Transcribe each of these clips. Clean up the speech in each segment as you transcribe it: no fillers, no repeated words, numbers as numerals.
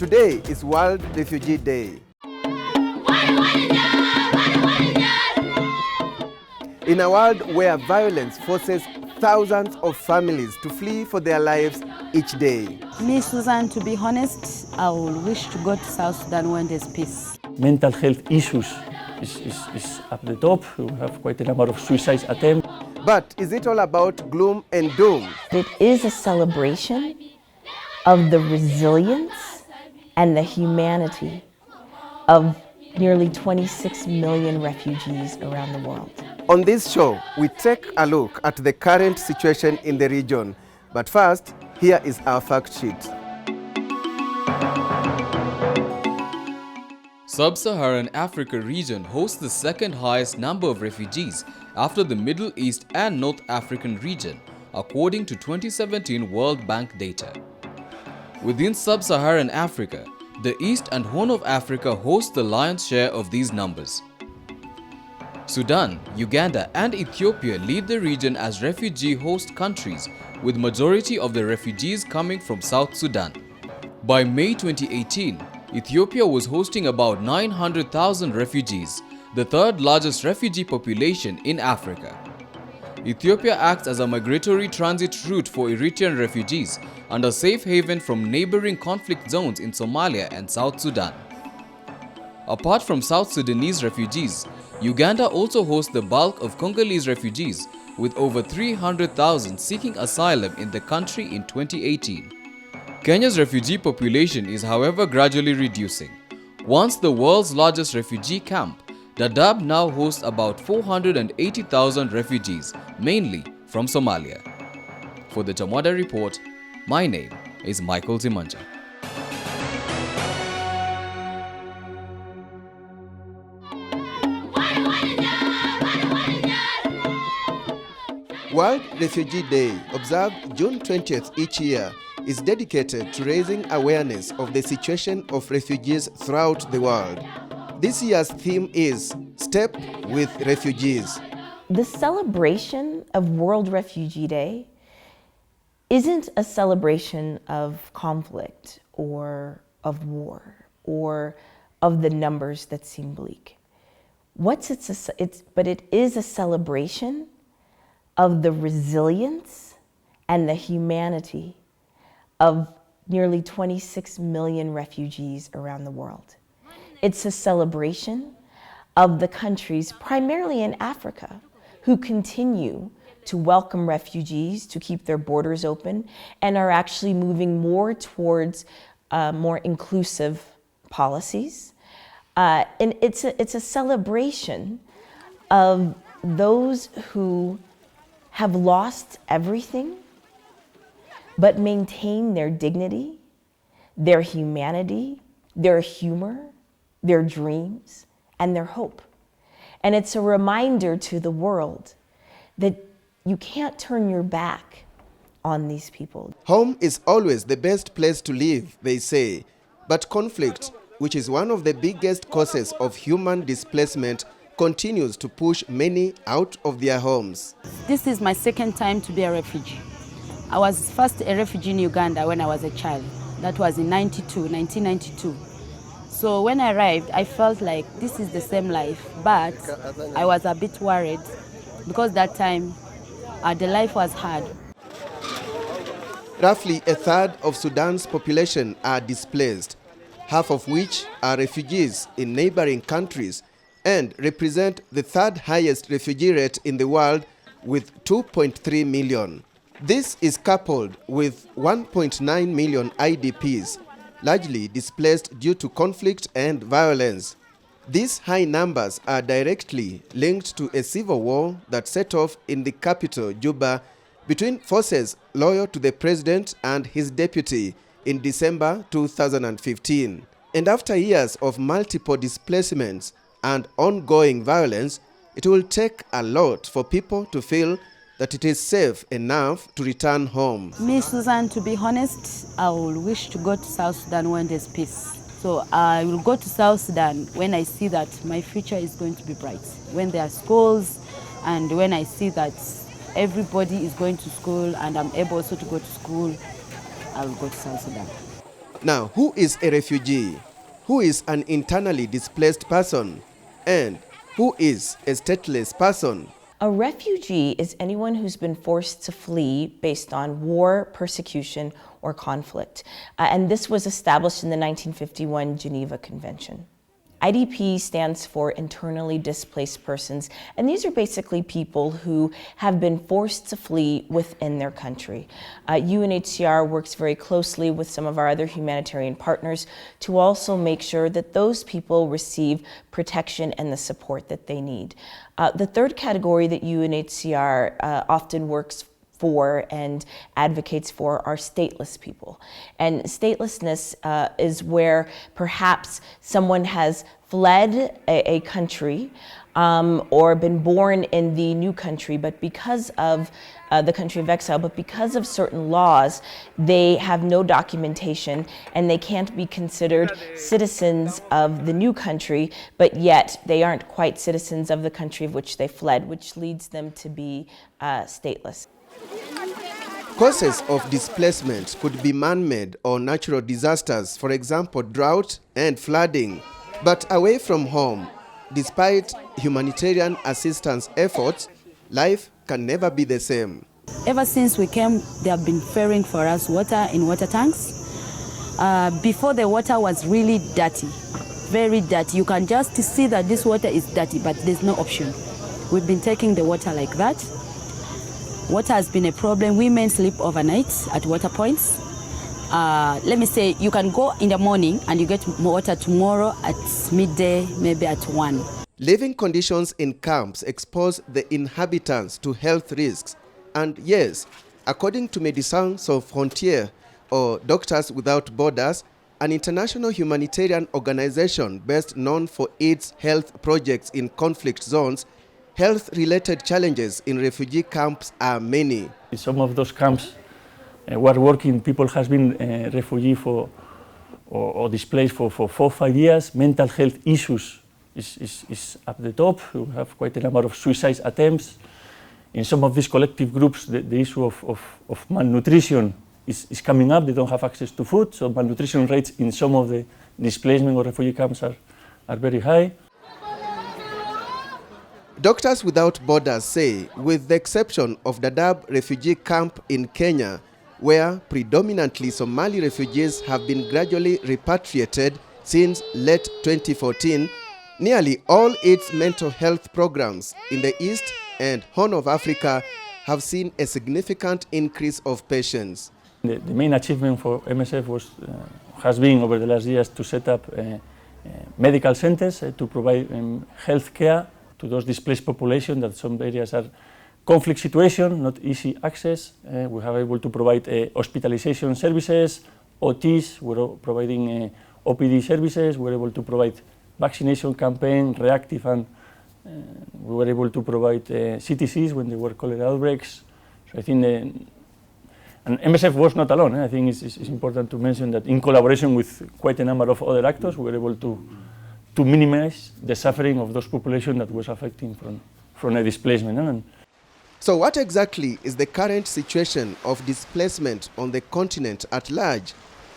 Today is World Refugee Day. In a world where violence forces thousands of families to flee for their lives each day. Me, Susan, to be honest, I would wish to go to South Sudan when there's peace. Mental health issues is at the top. We have quite a number of suicide attempts. But is it all about gloom and doom? It is a celebration of the resilience and the humanity of nearly 26 million refugees around the world. On this show, we take a look at the current situation in the region. But first, here is our fact sheet. Sub-Saharan Africa region hosts the second highest number of refugees after the Middle East and North African region, according to 2017 World Bank data. Within Sub-Saharan Africa, the East and Horn of Africa host the lion's share of these numbers. Sudan, Uganda and Ethiopia lead the region as refugee host countries, with majority of the refugees coming from South Sudan. By May 2018, Ethiopia was hosting about 900,000 refugees, the third largest refugee population in Africa. Ethiopia acts as a migratory transit route for Eritrean refugees and a safe haven from neighboring conflict zones in Somalia and South Sudan. Apart from South Sudanese refugees, Uganda also hosts the bulk of Congolese refugees, with over 300,000 seeking asylum in the country in 2018. Kenya's refugee population is, however, gradually reducing. Once the world's largest refugee camp, Dadaab now hosts about 480,000 refugees, mainly from Somalia. For the Chamwada Report, my name is Michael Zimanja. World Refugee Day, observed June 20th each year, is dedicated to raising awareness of the situation of refugees throughout the world. This year's theme is Step with Refugees. The celebration of World Refugee Day isn't a celebration of conflict or of war or of the numbers that seem bleak. But it is a celebration of the resilience and the humanity of nearly 26 million refugees around the world. It's a celebration of the countries, primarily in Africa, who continue to welcome refugees, to keep their borders open, and are actually moving more towards more inclusive policies. And it's a celebration of those who have lost everything, but maintain their dignity, their humanity, their humor, their dreams, and their hope. And it's a reminder to the world that you can't turn your back on these people. Home is always the best place to live, they say. But conflict, which is one of the biggest causes of human displacement, continues to push many out of their homes. This is my second time to be a refugee. I was first a refugee in Uganda when I was a child. That was in 1992. So when I arrived, I felt like this is the same life, but I was a bit worried because that time the life was hard. Roughly a third of Sudan's population are displaced, half of which are refugees in neighboring countries, and represent the third highest refugee rate in the world with 2.3 million. This is coupled with 1.9 million IDPs, largely displaced due to conflict and violence. These high numbers are directly linked to a civil war that set off in the capital, Juba, between forces loyal to the president and his deputy in December 2015. And after years of multiple displacements and ongoing violence, it will take a lot for people to feel that it is safe enough to return home. Me, Susan, to be honest, I will wish to go to South Sudan when there's peace. So I will go to South Sudan when I see that my future is going to be bright. When there are schools and when I see that everybody is going to school and I'm able also to go to school, I will go to South Sudan. Now, who is a refugee? Who is an internally displaced person? And who is a stateless person? A refugee is anyone who's been forced to flee based on war, persecution, or conflict. And this was established in the 1951 Geneva Convention. IDP stands for internally displaced persons, and these are basically people who have been forced to flee within their country. UNHCR works very closely with some of our other humanitarian partners to also make sure that those people receive protection and the support that they need. The third category that UNHCR often works for and advocates for are stateless people. And statelessness is where perhaps someone has fled a country or been born in the new country, but because of the country of exile, but because of certain laws, they have no documentation and they can't be considered citizens of the new country, but yet they aren't quite citizens of the country of which they fled, which leads them to be stateless. Causes of displacement could be man-made or natural disasters, for example, drought and flooding. But away from home, despite humanitarian assistance efforts, life can never be the same. Ever since we came, they have been ferrying for us water in water tanks. Before, the water was really dirty, very dirty. You can just see that this water is dirty, but there's no option. We've been taking the water like that. Water has been a problem. Women sleep overnight at water points. Let me say, you can go in the morning and you get water tomorrow at midday, maybe at 1. Living conditions in camps expose the inhabitants to health risks. And yes, according to Médecins Sans Frontières, or Doctors Without Borders, an international humanitarian organization best known for its health projects in conflict zones, health-related challenges in refugee camps are many. In some of those camps where working people has been refugee for or displaced for 4 or 5 years, mental health issues is at the top. We have quite a number of suicide attempts. In some of these collective groups, the issue of malnutrition is coming up. They don't have access to food, so malnutrition rates in some of the displacement or refugee camps are very high. Doctors Without Borders say, with the exception of the Dadaab refugee camp in Kenya, where predominantly Somali refugees have been gradually repatriated since late 2014, nearly all its mental health programs in the East and Horn of Africa have seen a significant increase of patients. The main achievement for MSF has been over the last years to set up medical centers to provide health care to those displaced population that some areas are conflict situation, not easy access. We have able to provide hospitalization services, OTs, we're providing OPD services, we're able to provide vaccination campaign, reactive, and we were able to provide CTCs when there were cholera outbreaks. So I think, and MSF was not alone. I think it's important to mention that in collaboration with quite a number of other actors, we were able to minimize the suffering of those populations that was affecting from a displacement. So what exactly is the current situation of displacement on the continent at large?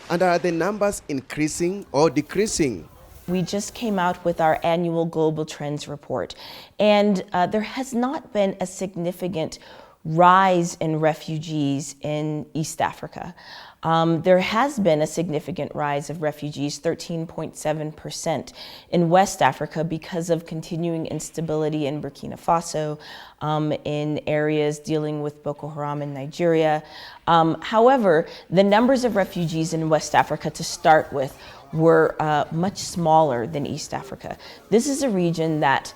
And are the numbers increasing or decreasing? We just came out with our annual Global Trends report, and there has not been a significant rise in refugees in East Africa. There has been a significant rise of refugees, 13.7% in West Africa because of continuing instability in Burkina Faso, in areas dealing with Boko Haram in Nigeria. However, the numbers of refugees in West Africa to start with were much smaller than East Africa. This is a region that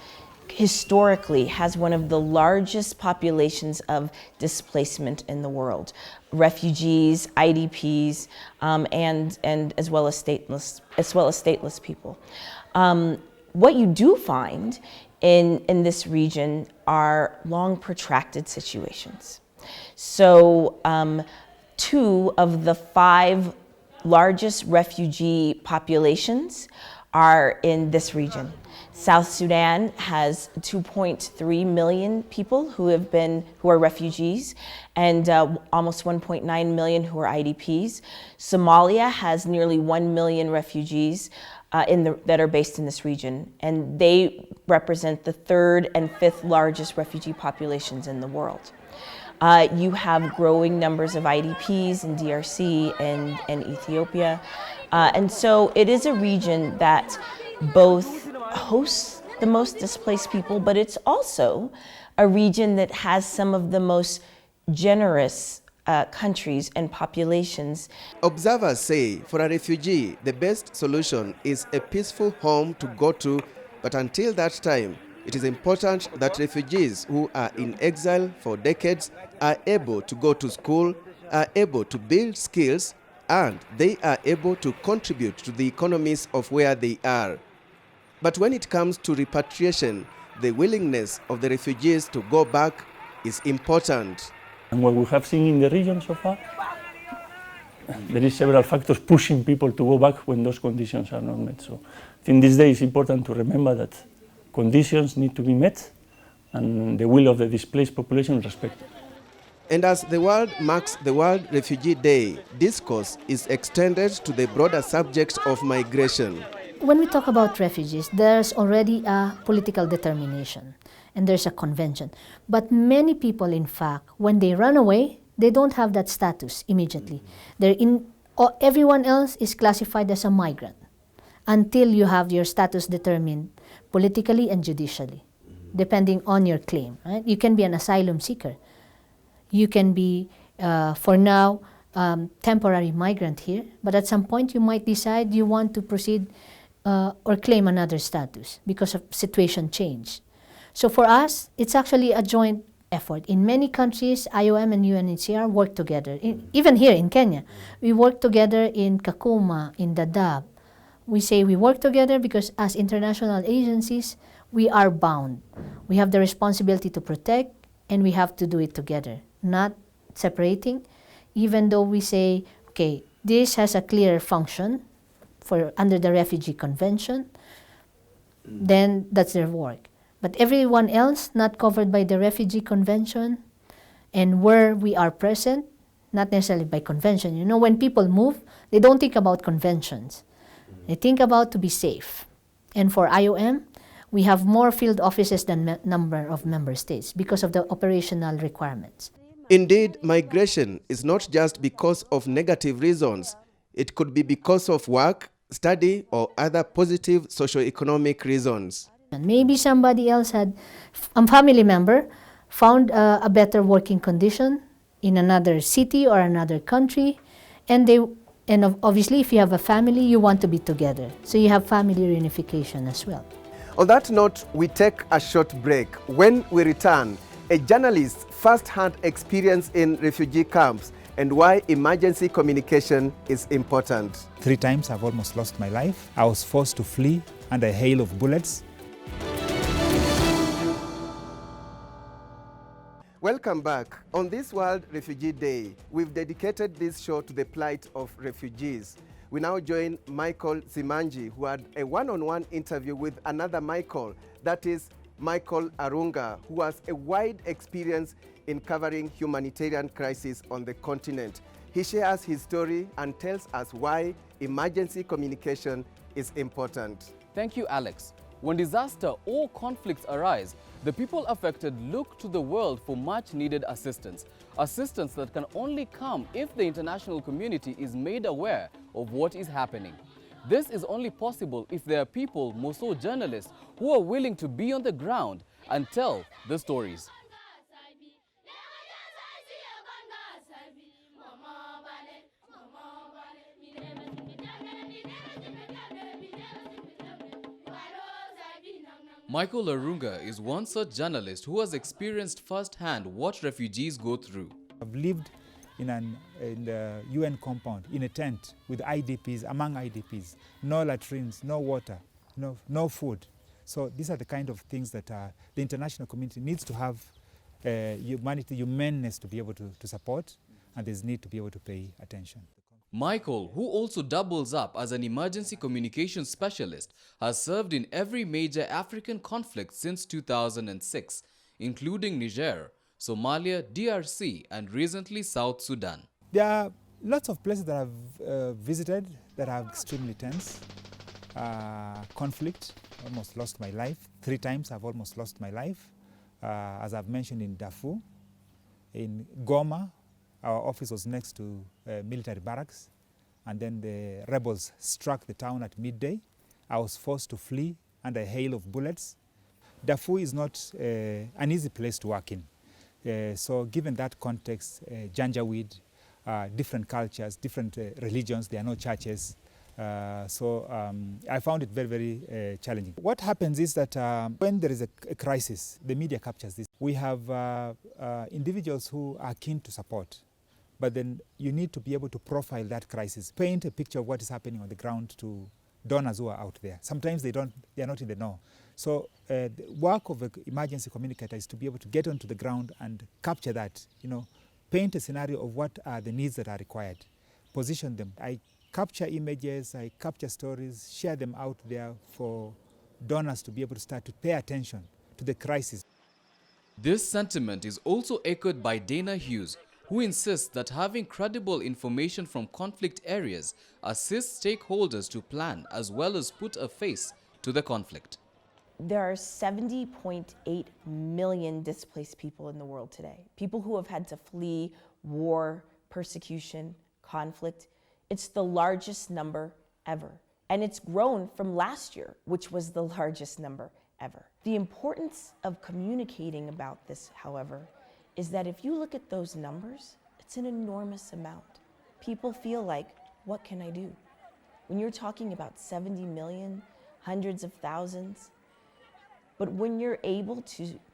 historically has one of the largest populations of displacement in the world. Refugees, IDPs, and as well as stateless people. What you do find in this region are long protracted situations. So 2 of the 5 largest refugee populations are in this region. South Sudan has 2.3 million people who are refugees, and almost 1.9 million who are IDPs. Somalia has nearly 1 million refugees that are based in this region, and they represent the third and fifth largest refugee populations in the world. You have growing numbers of IDPs in DRC and Ethiopia, and so it is a region that both hosts the most displaced people, but it's also a region that has some of the most generous countries and populations. Observers say for a refugee, the best solution is a peaceful home to go to, but until that time, it is important that refugees who are in exile for decades are able to go to school, are able to build skills, and they are able to contribute to the economies of where they are. But when it comes to repatriation, the willingness of the refugees to go back is important. And what we have seen in the region so far, there is several factors pushing people to go back when those conditions are not met. So I think this day is important to remember that conditions need to be met and the will of the displaced population respected. And as the world marks the World Refugee Day, discourse is extended to the broader subject of migration. When we talk about refugees, there's already a political determination and there's a convention. But many people, in fact, when they run away, they don't have that status immediately. Everyone else is classified as a migrant until you have your status determined politically and judicially, depending on your claim. Right? You can be an asylum seeker. You can be, for now, temporary migrant here, but at some point you might decide you want to proceed or claim another status because of situation change. So for us, it's actually a joint effort. In many countries, IOM and UNHCR work together. Even here in Kenya, we work together in Kakuma, in Dadaab. We say we work together because as international agencies, we are bound. We have the responsibility to protect, and we have to do it together, not separating, even though we say, okay, this has a clear function under the Refugee Convention, then that's their work. But everyone else not covered by the Refugee Convention, and where we are present, not necessarily by convention. You know, when people move, they don't think about conventions. They think about to be safe. And for IOM, we have more field offices than number of member states because of the operational requirements. Indeed, migration is not just because of negative reasons. It could be because of work, study, or other positive socio-economic reasons. And maybe somebody else a family member found a better working condition in another city or another country, and obviously if you have a family, you want to be together. So you have family reunification as well. On that note, we take a short break. When we return, a journalist's first-hand experience in refugee camps and why emergency communication is important. 3 times I've almost lost my life. I was forced to flee under a hail of bullets. Welcome back. On this World Refugee Day, we've dedicated this show to the plight of refugees. We now join Michael Simanji, who had a one-on-one interview with another Michael, that is Michael Arunga, who has a wide experience in covering humanitarian crises on the continent. He shares his story and tells us why emergency communication is important. Thank you, Alex. When disaster or conflicts arise, the people affected look to the world for much-needed assistance. Assistance that can only come if the international community is made aware of what is happening. This is only possible if there are people, more so journalists, who are willing to be on the ground and tell the stories. Michael Arunga is one such journalist who has experienced firsthand what refugees go through. I've lived in the UN compound, in a tent with IDPs, among IDPs. No latrines, no water, no food. So these are the kind of things that the international community needs to have humanness to be able to support, and there's need to be able to pay attention. Michael, who also doubles up as an emergency communications specialist, has served in every major African conflict since 2006, including Niger, Somalia, DRC, and recently South Sudan. There are lots of places that I've visited that are extremely tense. Conflict, almost lost my life. 3 times I've almost lost my life. As I've mentioned, in Darfur, in Goma, our office was next to military barracks, and then the rebels struck the town at midday. I was forced to flee under a hail of bullets. Darfur is not an easy place to work in. So given that context, Janjaweed, different cultures, different religions, there are no churches. So I found it very, very challenging. What happens is that when there is a crisis, the media captures this. We have individuals who are keen to support, but then you need to be able to profile that crisis, paint a picture of what is happening on the ground to donors who are out there. Sometimes they are not in the know. So the work of an emergency communicator is to be able to get onto the ground and capture that, paint a scenario of what are the needs that are required, position them. I capture images, I capture stories, share them out there for donors to be able to start to pay attention to the crisis. This sentiment is also echoed by Dana Hughes, who insists that having credible information from conflict areas assists stakeholders to plan as well as put a face to the conflict. There are 70.8 million displaced people in the world today. People who have had to flee war, persecution, conflict. It's the largest number ever. And it's grown from last year, which was the largest number ever. The importance of communicating about this, however, is that if you look at those numbers, it's an enormous amount. People feel like, what can I do? When you're talking about 70 million, hundreds of thousands, but when you're able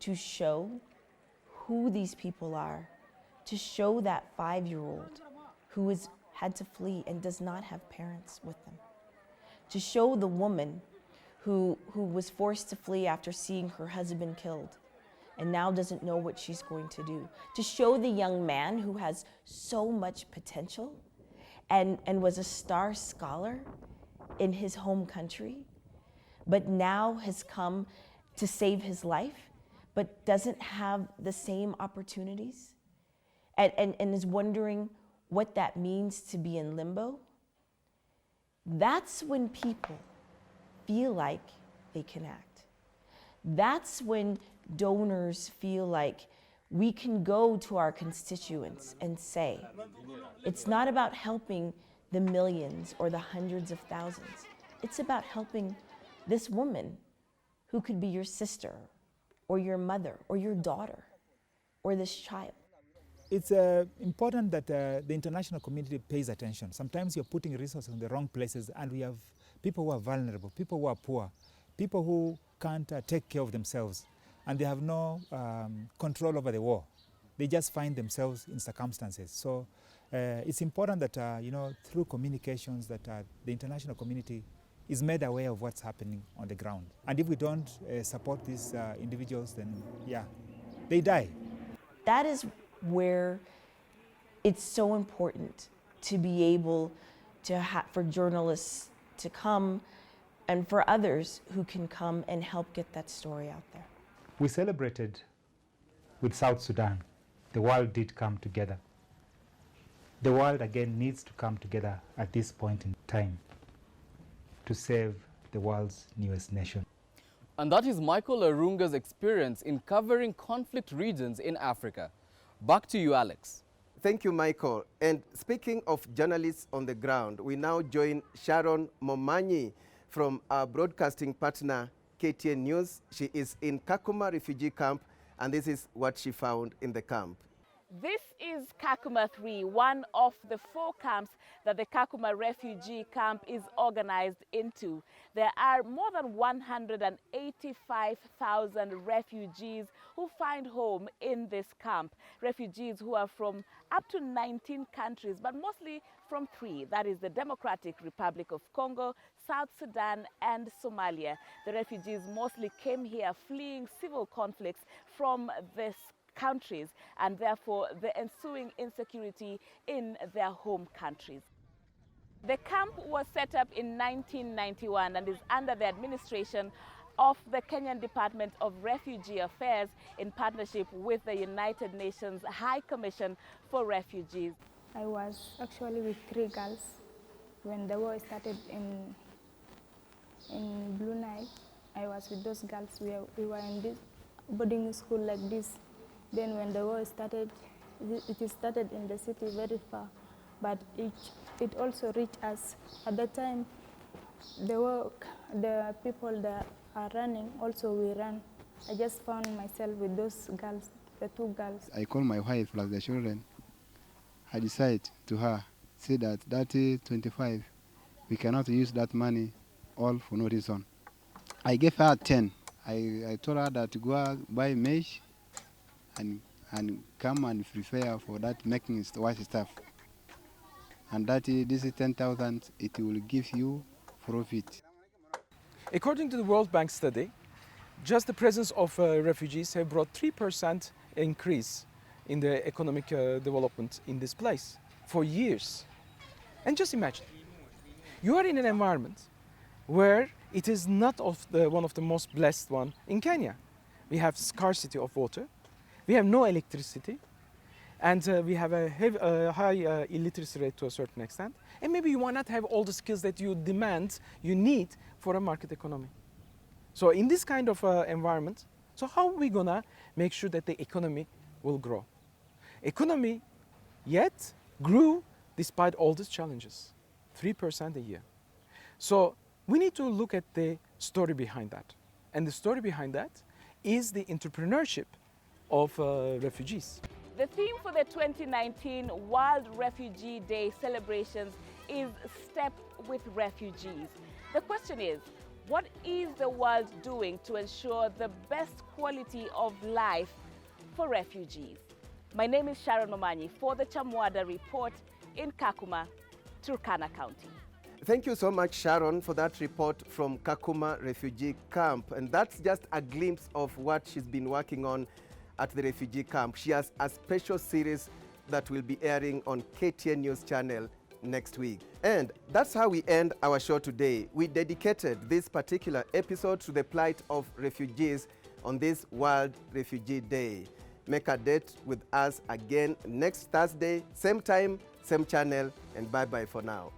to show who these people are, to show that 5-year-old who has had to flee and does not have parents with them, to show the woman who was forced to flee after seeing her husband killed and now doesn't know what she's going to do, to show the young man who has so much potential and was a star scholar in his home country, but now has come to save his life, but doesn't have the same opportunities and is wondering what that means to be in limbo. That's when people feel like they can act. That's when donors feel like we can go to our constituents and say, it's not about helping the millions or the hundreds of thousands. It's about helping this woman who could be your sister or your mother or your daughter or this child. It's important that the international community pays attention. Sometimes you're putting resources in the wrong places, and we have people who are vulnerable, people who are poor, people who can't take care of themselves, and they have no control over the war. They just find themselves in circumstances. So it's important that through communications that the international community is made aware of what's happening on the ground. And if we don't support these individuals, then they die. That is where it's so important to be able to for journalists to come and for others who can come and help get that story out there. We celebrated with South Sudan. The world did come together. The world again needs to come together at this point in time to save the world's newest nation. And that is Michael Arunga's experience in covering conflict regions in Africa. Back to you, Alex. Thank you, Michael. And speaking of journalists on the ground, we now join Sharon Momanyi from our broadcasting partner, KTN News. She is in Kakuma refugee camp, and this is what she found in the camp. This is Kakuma 3, one of the 4 camps that the Kakuma refugee camp is organized into. There are more than 185,000 refugees who find home in this camp. Refugees who are from up to 19 countries, but mostly from 3. That is the Democratic Republic of Congo, South Sudan, and Somalia. The refugees mostly came here fleeing civil conflicts from this countries and therefore the ensuing insecurity in their home countries. The camp was set up in 1991 and is under the administration of the Kenyan Department of Refugee Affairs in partnership with the United Nations High Commission for Refugees. I was actually with 3 girls when the war started in Blue Nile. I was with those girls. We were in this boarding school like this. Then when the war started, it started in the city very far, but it also reached us. At that time, the people that are running, also we ran. I just found myself with those girls, the 2 girls. I called my wife plus the children. I decided to her, say that 25, we cannot use that money all for no reason. I gave her 10. I told her that to go buy mesh and come and prepare for that making wash stuff. And that this is 10,000, it will give you profit. According to the World Bank study, just the presence of refugees have brought 3% increase in the economic development in this place for years. And just imagine, you are in an environment where it is not one of the most blessed one in Kenya. We have scarcity of water, we have no electricity, and we have a high illiteracy rate to a certain extent. And maybe you might not have all the skills that you demand, you need for a market economy. So in this kind of environment, so how are we gonna make sure that the economy will grow? Economy yet grew despite all these challenges, 3% a year. So we need to look at the story behind that. And the story behind that is the entrepreneurship of refugees. The theme for the 2019 World Refugee Day celebrations is Step with Refugees. The question is, what is the world doing to ensure the best quality of life for refugees? My name is Sharon Omanyi for the Chamwada Report in Kakuma, Turkana County. Thank you so much, Sharon, for that report from Kakuma refugee camp. And that's just a glimpse of what she's been working on at the refugee camp. She has a special series that will be airing on KTN News Channel next week. And that's how we end our show today. We dedicated this particular episode to the plight of refugees on this World Refugee Day. Make a date with us again next Thursday, same time, same channel, and bye-bye for now.